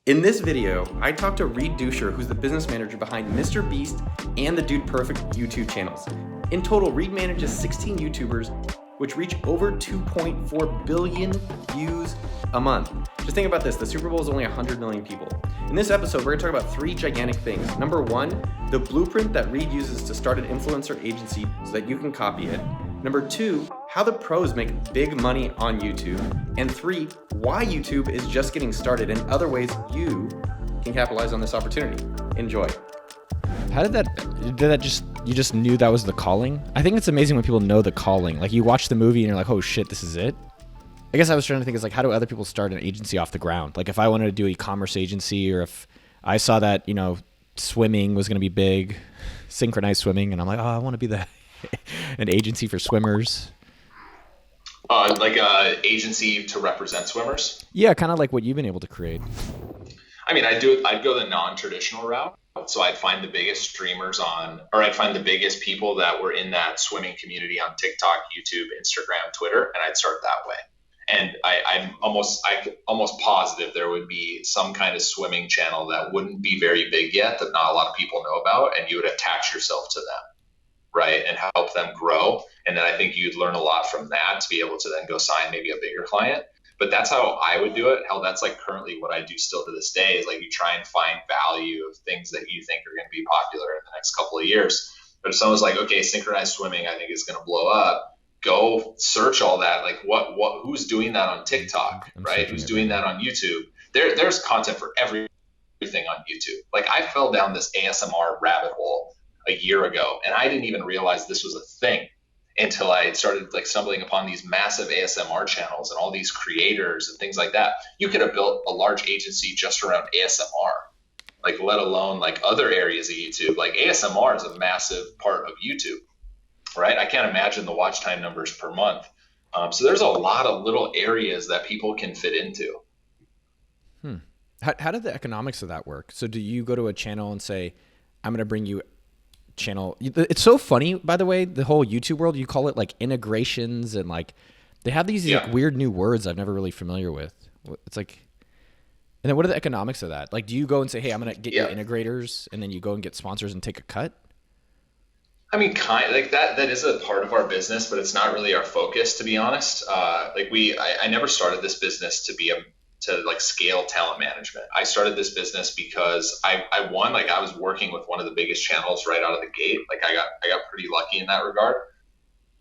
In this video, I talked to Reed Duchscher, who's the business manager behind Mr. Beast and the Dude Perfect YouTube channels. In total, Reed manages 16 YouTubers, which reach over 2.4 billion views a month. Just think about this, the Super Bowl is only 100 million people. In this episode, we're gonna talk about three gigantic things. Number one, the blueprint that Reed uses to start an influencer agency so that you can copy it. Number two, how the pros make big money on YouTube. And three, why YouTube is just getting started and other ways you can capitalize on this opportunity. Enjoy. How did you just knew that was the calling? I think it's amazing when people know the calling. Like you watch the movie and you're like, oh shit, this is it. I guess I was trying to think is like, how do other people start an agency off the ground? Like if I wanted to do e-commerce agency, or if I saw that, swimming was going to be big, synchronized swimming. And I'm like, oh, I want to be an agency for swimmers. Like a agency to represent swimmers? Yeah, kind of like what you've been able to create. I mean, I'd go the non-traditional route. So I'd find the biggest streamers I'd find the biggest people that were in that swimming community on TikTok, YouTube, Instagram, Twitter, and I'd start that way. And I'm almost positive there would be some kind of swimming channel that wouldn't be very big yet, that not a lot of people know about, and you would attach yourself to them, right, and help them grow. And then I think you'd learn a lot from that to be able to then go sign maybe a bigger client. But that's how I would do it. Hell, that's like currently what I do still to this day, is like you try and find value of things that you think are going to be popular in the next couple of years. But if someone's like, okay, synchronized swimming, I think is going to blow up, go search all that. Like who's doing that on TikTok, right? Who's doing that on YouTube? There's content for everything on YouTube. Like I fell down this ASMR rabbit hole a year ago, and I didn't even realize this was a thing until I started like stumbling upon these massive ASMR channels and all these creators and things like that. You could have built a large agency just around ASMR, like let alone like other areas of YouTube. Like ASMR is a massive part of YouTube, right? I can't imagine the watch time numbers per month. So there's a lot of little areas that people can fit into. How did the economics of that work? So do you go to a channel and say, I'm going to bring you channel? It's so funny, by the way, the whole YouTube world, you call it like integrations, and like they have these like weird new words I've never really familiar with. It's like, and then what are the economics of that? Like, do you go and say, hey, I'm going to get you integrators, and then you go and get sponsors and take a cut? I mean, kind of like that is a part of our business, but it's not really our focus, to be honest. I never started this business to scale talent management. I started this business because I was working with one of the biggest channels right out of the gate. Like I got pretty lucky in that regard.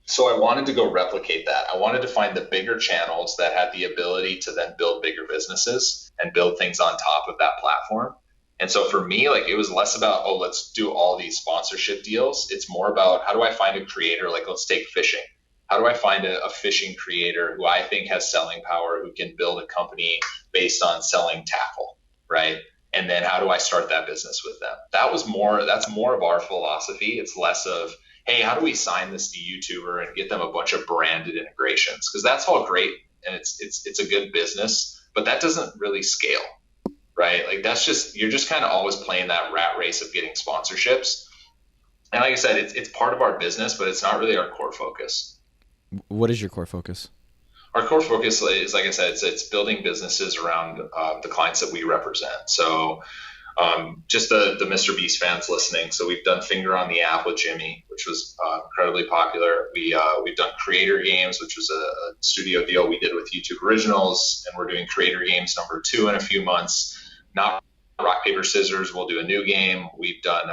So I wanted to go replicate that. I wanted to find the bigger channels that had the ability to then build bigger businesses and build things on top of that platform. And so for me, like it was less about, oh, let's do all these sponsorship deals. It's more about, how do I find a creator? Like let's take fishing. How do I find a fishing creator who I think has selling power, who can build a company based on selling tackle, right? And then how do I start that business with them? That's more of our philosophy. It's less of, hey, how do we sign this to YouTuber and get them a bunch of branded integrations? Because that's all great and it's a good business, but that doesn't really scale, right? Like you're just kind of always playing that rat race of getting sponsorships. And like I said, it's part of our business, but it's not really our core focus. What is your core focus? Our core focus is, like I said, it's building businesses around the clients that we represent. So just the Mr. Beast fans listening. So we've done Finger on the App with Jimmy, which was incredibly popular. We've done Creator Games, which was a studio deal we did with YouTube Originals. And we're doing Creator Games number 2 in a few months. Not Rock, Paper, Scissors. We'll do a new game. We've done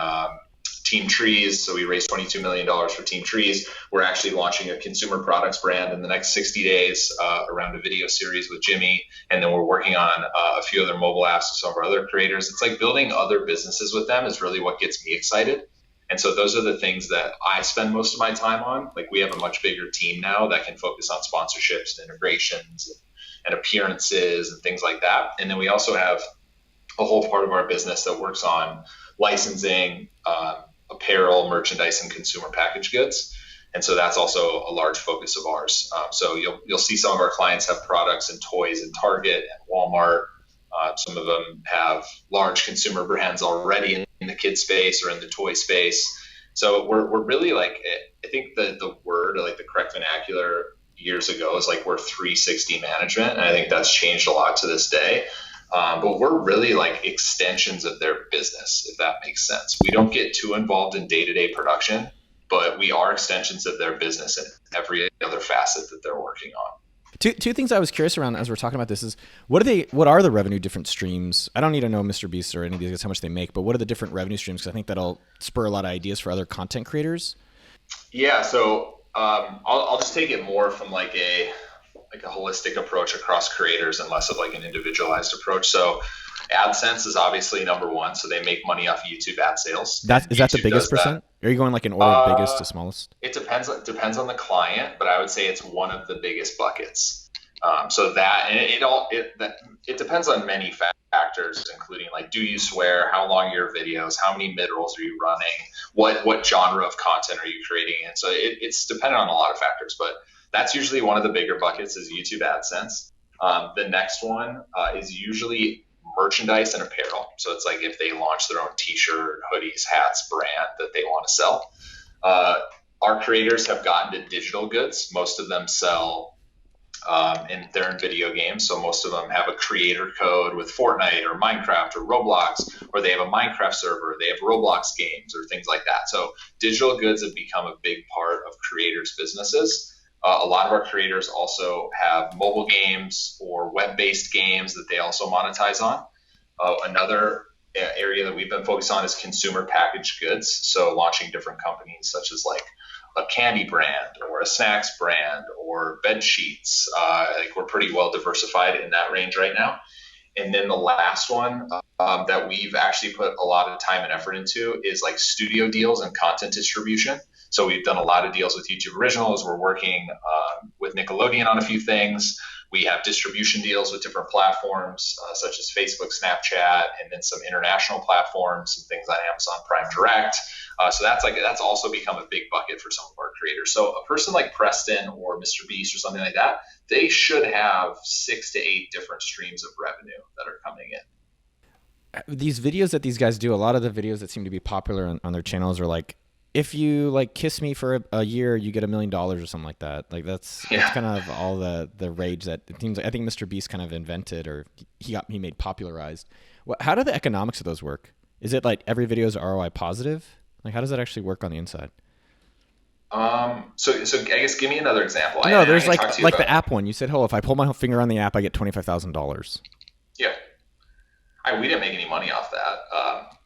Team Trees. So we raised $22 million for Team Trees. We're actually launching a consumer products brand in the next 60 days around a video series with Jimmy. And then we're working on a few other mobile apps with some of our other creators. It's like building other businesses with them is really what gets me excited. And so those are the things that I spend most of my time on. Like we have a much bigger team now that can focus on sponsorships and integrations and appearances and things like that. And then we also have a whole part of our business that works on licensing, apparel, merchandise, and consumer packaged goods. And so that's also a large focus of ours. So you'll see some of our clients have products and toys in Target and Walmart. Some of them have large consumer brands already in the kid space or in the toy space. So we're really like, I think the word, like the correct vernacular years ago is like we're 360 management. And I think that's changed a lot to this day. But we're really like extensions of their business, if that makes sense. We don't get too involved in day-to-day production, but we are extensions of their business in every other facet that they're working on. Two things I was curious around as we're talking about this is what are the revenue different streams? I don't need to know Mr. Beast or any of these guys how much they make, but what are the different revenue streams? Because I think that'll spur a lot of ideas for other content creators. Yeah, so I'll just take it more from like a holistic approach across creators and less of like an individualized approach. So AdSense is obviously number one. So they make money off YouTube ad sales. Is that the biggest percent? Are you going like in order of biggest to smallest? It depends on the client, but I would say it's one of the biggest buckets. So that, and it depends on many factors, including like, do you swear, how long are your videos, how many mid-rolls are you running, what genre of content are you creating? And so it's dependent on a lot of factors, but that's usually one of the bigger buckets is YouTube AdSense. The next one is usually merchandise and apparel. So it's like if they launch their own t-shirt, hoodies, hats, brand that they want to sell. Our creators have gotten to digital goods. Most of them sell and they're in video games. So most of them have a creator code with Fortnite or Minecraft or Roblox, or they have a Minecraft server, they have Roblox games or things like that. So digital goods have become a big part of creators' businesses. A lot of our creators also have mobile games or web-based games that they also monetize on. Another area that we've been focused on is consumer packaged goods. So launching different companies such as like a candy brand or a snacks brand or bed sheets. Like we're pretty well diversified in that range right now. And then the last one that we've actually put a lot of time and effort into is like studio deals and content distribution. So we've done a lot of deals with YouTube Originals. We're working with Nickelodeon on a few things. We have distribution deals with different platforms such as Facebook, Snapchat, and then some international platforms and things on Amazon Prime Direct. So that's also become a big bucket for some of our creators. So a person like Preston or Mr. Beast or something like that, they should have 6 to 8 different streams of revenue that are coming in. These videos that these guys do, a lot of the videos that seem to be popular on their channels are like, if you like kiss me for a year, you get $1 million or something like that. Like that's kind of all the rage that it seems like. I think Mr. Beast kind of invented, or he made popularized. How do the economics of those work? Is it like every video is ROI positive? Like how does that actually work on the inside? So I guess give me another example. No, there's like the app one. You said, oh, if I pull my finger on the app, I get $25,000. Yeah. We didn't make any money off that.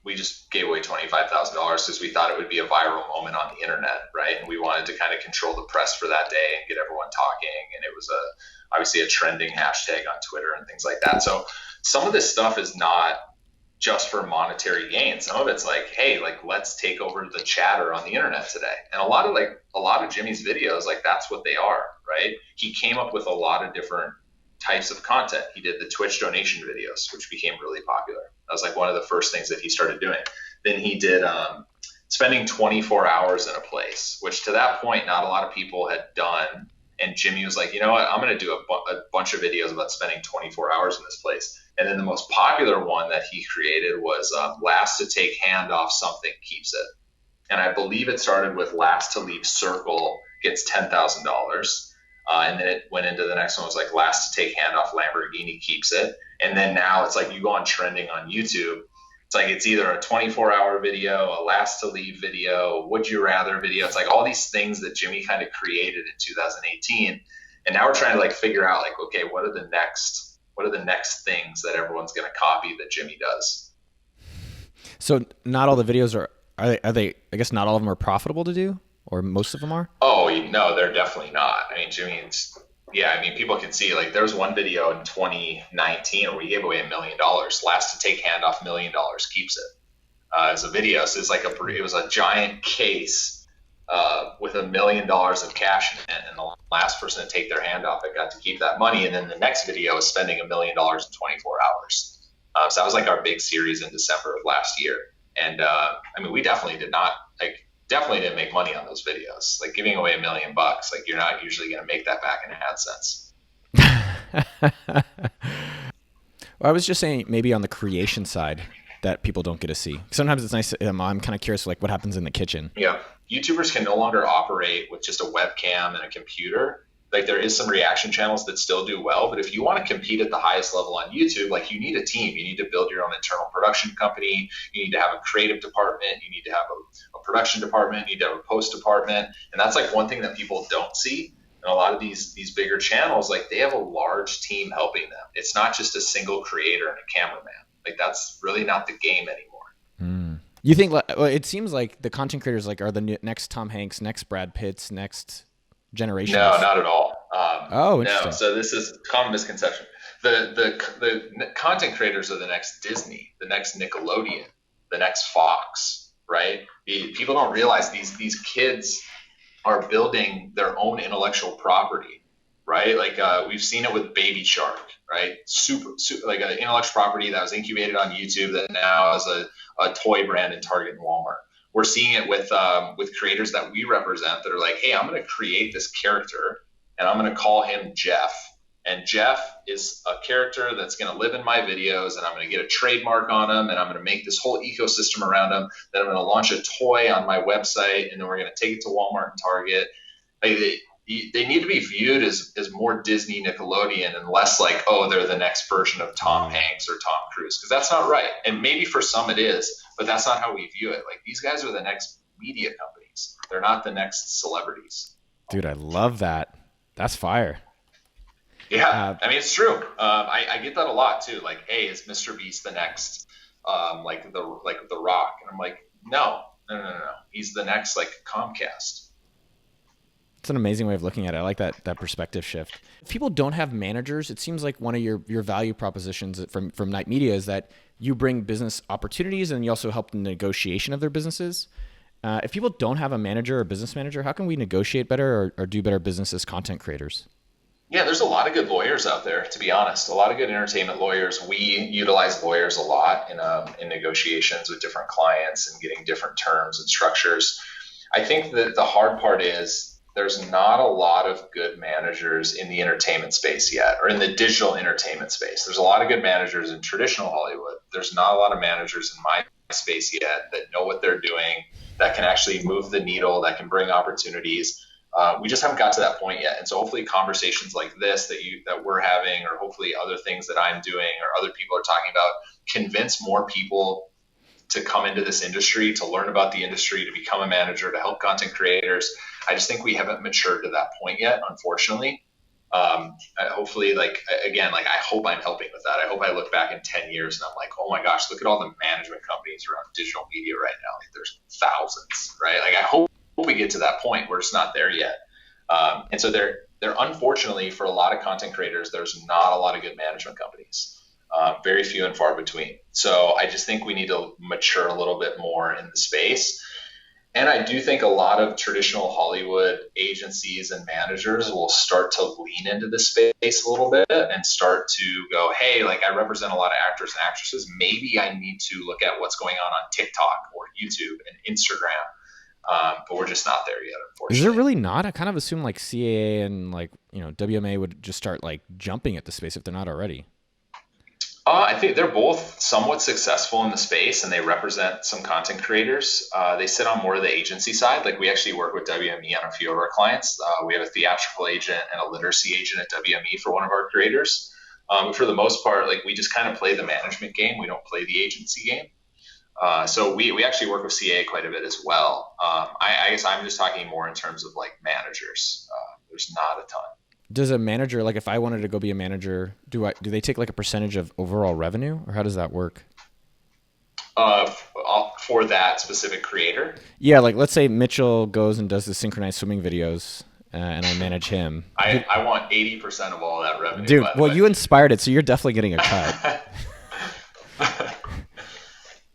We just gave away $25,000 because we thought it would be a viral moment on the internet, right? And we wanted to kind of control the press for that day and get everyone talking. And it was obviously a trending hashtag on Twitter and things like that. So some of this stuff is not just for monetary gain. Some of it's like, hey, like let's take over the chatter on the internet today. And a lot of Jimmy's videos, like that's what they are, right? He came up with a lot of different types of content. He did the Twitch donation videos, which became really popular. That was like one of the first things that he started doing. Then he did spending 24 hours in a place, which to that point, not a lot of people had done. And Jimmy was like, you know what, I'm going to do a bunch of videos about spending 24 hours in this place. And then the most popular one that he created was last to take hand off something keeps it. And I believe it started with last to leave circle gets $10,000. And then it went into the next one was like last to take hand off Lamborghini keeps it. And then now it's like you go on trending on YouTube. It's like it's either a 24-hour video, a last to leave video, would you rather video. It's like all these things that Jimmy kind of created in 2018. And now we're trying to like figure out like, okay, what are the next things that everyone's going to copy that Jimmy does? So not all the videos are they I guess not all of them are profitable to do, or most of them are? Oh, no, they're definitely not. I mean, people can see like there was one video in 2019 where we gave away $1 million. Last to take hand off $1 million keeps it. As a video, so it's like it was a giant case with $1 million of cash in it, and the last person to take their hand off it got to keep that money. And then the next video is spending $1 million in 24 hours. So that was like our big series in December of last year. And we definitely didn't make money on those videos. Like giving away $1 million, like you're not usually going to make that back in AdSense. Well, I was just saying maybe on the creation side that people don't get to see. Sometimes it's nice. I'm kind of curious, like what happens in the kitchen. Yeah. YouTubers can no longer operate with just a webcam and a computer. Like there is some reaction channels that still do well, but if you want to compete at the highest level on YouTube, like you need a team. You need to build your own internal production company. You need to have a creative department. You need to have a production department. You need to have a post department. And that's like one thing that people don't see. And a lot of these bigger channels, like they have a large team helping them. It's not just a single creator and a cameraman. Like that's really not the game anymore. You think, well, it seems like the content creators like are the next Tom Hanks, next Brad Pitts, next generation? No, not at all. Interesting. No, so this is a common misconception. The content creators are the next Disney, the next Nickelodeon, the next Fox, right? People don't realize these kids are building their own intellectual property, right? Like we've seen it with Baby Shark, right? Super like an intellectual property that was incubated on YouTube that now is a toy brand in Target and Walmart. We're seeing it with creators that we represent that are like, hey, I'm going to create this character and I'm going to call him Jeff. And Jeff is a character that's going to live in my videos, and I'm going to get a trademark on him, and I'm going to make this whole ecosystem around him. Then I'm going to launch a toy on my website, and then we're going to take it to Walmart and Target. Like they need to be viewed as more Disney, Nickelodeon, and less like, oh, they're the next version of Tom Hanks or Tom Cruise, because that's not right. And maybe for some it is, but that's not how we view it. Like these guys are the next media companies. They're not the next celebrities. Dude, I love that. That's fire. Yeah, I mean, it's true. I get that a lot too. Like, hey, is Mr. Beast the next, like the Rock? And I'm like, no. He's the next like Comcast. It's an amazing way of looking at it. I like that perspective shift. If people don't have managers, it seems like one of your value propositions from Knight Media is that you bring business opportunities and you also help the negotiation of their businesses. If people don't have a manager or business manager, how can we negotiate better or do better business as content creators? Yeah, there's a lot of good lawyers out there, to be honest. A lot of good entertainment lawyers. We utilize lawyers a lot in negotiations with different clients and getting different terms and structures. I think that the hard part is there's not a lot of good managers in the entertainment space yet, or in the digital entertainment space. There's a lot of good managers in traditional Hollywood. There's not a lot of managers in my space yet that know what they're doing, that can actually move the needle, that can bring opportunities. We just haven't got to that point yet. And so hopefully conversations like this that we're having, or hopefully other things that I'm doing or other people are talking about, convince more people to come into this industry, to learn about the industry, to become a manager, to help content creators. I just think we haven't matured to that point yet, unfortunately. Hopefully, I hope I'm helping with that. I hope I look back in 10 years and I'm like, oh my gosh, look at all the management companies around digital media right now. Like there's thousands, right? Like I hope we get to that point. We're just not there yet. And so there unfortunately, for a lot of content creators, there's not a lot of good management companies, very few and far between. So I just think we need to mature a little bit more in the space. And I do think a lot of traditional Hollywood agencies and managers will start to lean into this space a little bit and start to go, hey, like I represent a lot of actors and actresses. Maybe I need to look at what's going on TikTok or YouTube and Instagram. But we're just not there yet, unfortunately. Is there really not? I kind of assume like CAA and WMA would just start like jumping at the space if they're not already. I think they're both somewhat successful in the space, and they represent some content creators. They sit on more of the agency side. Like we actually work with WME on a few of our clients. We have a theatrical agent and a literacy agent at WME for one of our creators. But for the most part, like we just kind of play the management game. We don't play the agency game. So we actually work with CAA quite a bit as well. I guess I'm just talking more in terms of like managers. There's not a ton. Does a manager, like if I wanted to go be a manager, do they take like a percentage of overall revenue, or how does that work? For that specific creator? Yeah, like let's say Mitchell goes and does the synchronized swimming videos, and I manage him. I want 80% of all that revenue. Dude, well, you inspired it, so you're definitely getting a cut.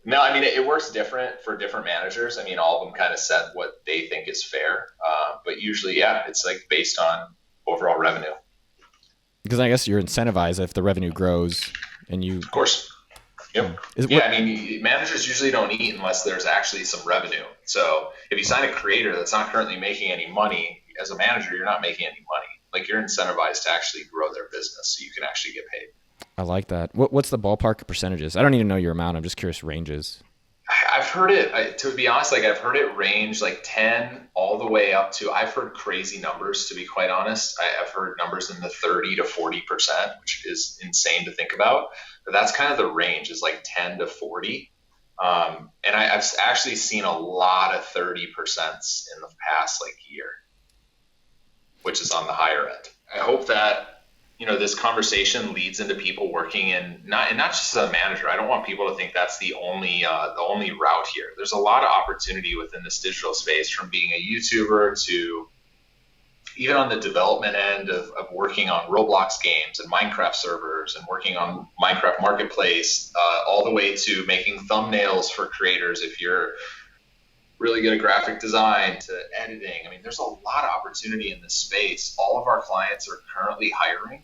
No, I mean, it works different for different managers. I mean, all of them kind of set what they think is fair. But usually, yeah, it's like based on overall revenue. Because I guess you're incentivized if the revenue grows and you... Of course. Yep. I mean, managers usually don't eat unless there's actually some revenue. So if you sign a creator that's not currently making any money, as a manager, you're not making any money. Like you're incentivized to actually grow their business so you can actually get paid. I like that. What's the ballpark percentages? I don't need to know your amount. I'm just curious ranges. I've heard it, to be honest, like I've heard it range like 10 all the way up to, I've heard crazy numbers, to be quite honest. I've heard numbers in the 30 to 40%, which is insane to think about. But that's kind of the range, is like 10 to 40. And I've actually seen a lot of 30% in the past like year, which is on the higher end. I hope that, this conversation leads into people working in not just as a manager. I don't want people to think that's the only route here. There's a lot of opportunity within this digital space, from being a YouTuber to even on the development end of working on Roblox games and Minecraft servers and working on Minecraft Marketplace, all the way to making thumbnails for creators if you're really good at graphic design, to editing. I mean, there's a lot of opportunity in this space. All of our clients are currently hiring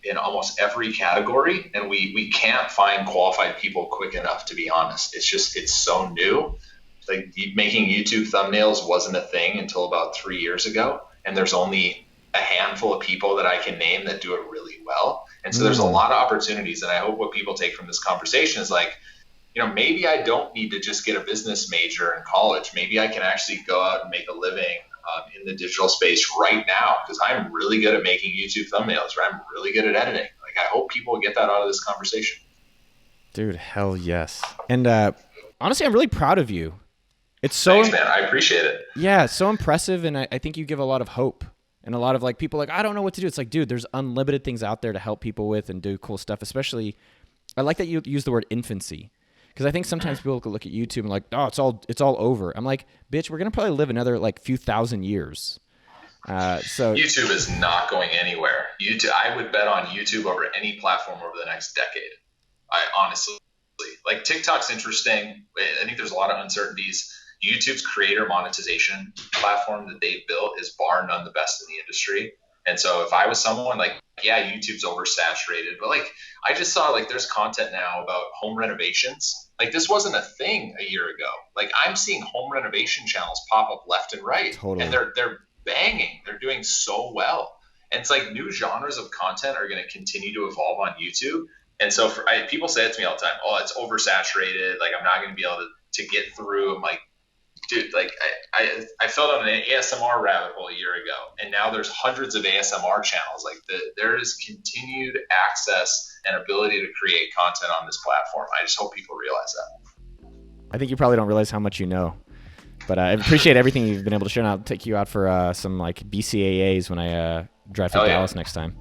in almost every category, and we can't find qualified people quick enough, to be honest. It's so new. Like, making YouTube thumbnails wasn't a thing until about 3 years ago, and there's only a handful of people that I can name that do it really well. And so there's a lot of opportunities, and I hope what people take from this conversation is like, maybe I don't need to just get a business major in college. Maybe I can actually go out and make a living in the digital space right now, because I'm really good at making YouTube thumbnails, or I'm really good at editing. Like, I hope people get that out of this conversation. Dude, hell yes. And honestly, I'm really proud of you. It's so Thanks, man. I appreciate it. Yeah, it's so impressive, and I think you give a lot of hope. And a lot of people like, I don't know what to do. It's like, dude, there's unlimited things out there to help people with and do cool stuff. Especially, I like that you use the word infancy. Because I think sometimes people look at YouTube and like, oh, it's all over. I'm like, bitch, we're gonna probably live another few thousand years. So YouTube is not going anywhere. I would bet on YouTube over any platform over the next decade. I honestly, like, TikTok's interesting. I think there's a lot of uncertainties. YouTube's creator monetization platform that they've built is bar none the best in the industry. And so if I was someone YouTube's oversaturated, but I just saw there's content now about home renovations. This wasn't a thing a year ago. I'm seeing home renovation channels pop up left and right. Totally. And they're banging. They're doing so well. And it's new genres of content are going to continue to evolve on YouTube. And so people say it to me all the time, oh, it's oversaturated. I'm not going to be able to get through. I'm like, dude, I fell down an ASMR rabbit hole a year ago, and now there's hundreds of ASMR channels. There is continued access and ability to create content on this platform. I just hope people realize that. I think you probably don't realize how much you know, but I appreciate everything you've been able to share. And I'll take you out for some BCAAs when I drive to Dallas next time.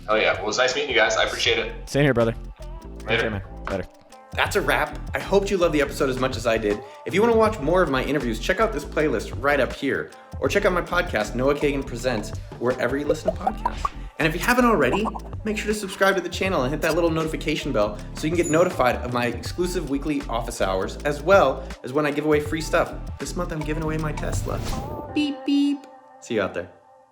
Oh yeah, well, it's nice meeting you guys. I appreciate it. Same here, brother. Later, man. Later. That's a wrap. I hoped you loved the episode as much as I did. If you want to watch more of my interviews, check out this playlist right up here. Or check out my podcast, Noah Kagan Presents, wherever you listen to podcasts. And if you haven't already, make sure to subscribe to the channel and hit that little notification bell so you can get notified of my exclusive weekly office hours, as well as when I give away free stuff. This month I'm giving away my Tesla. Beep, beep. See you out there.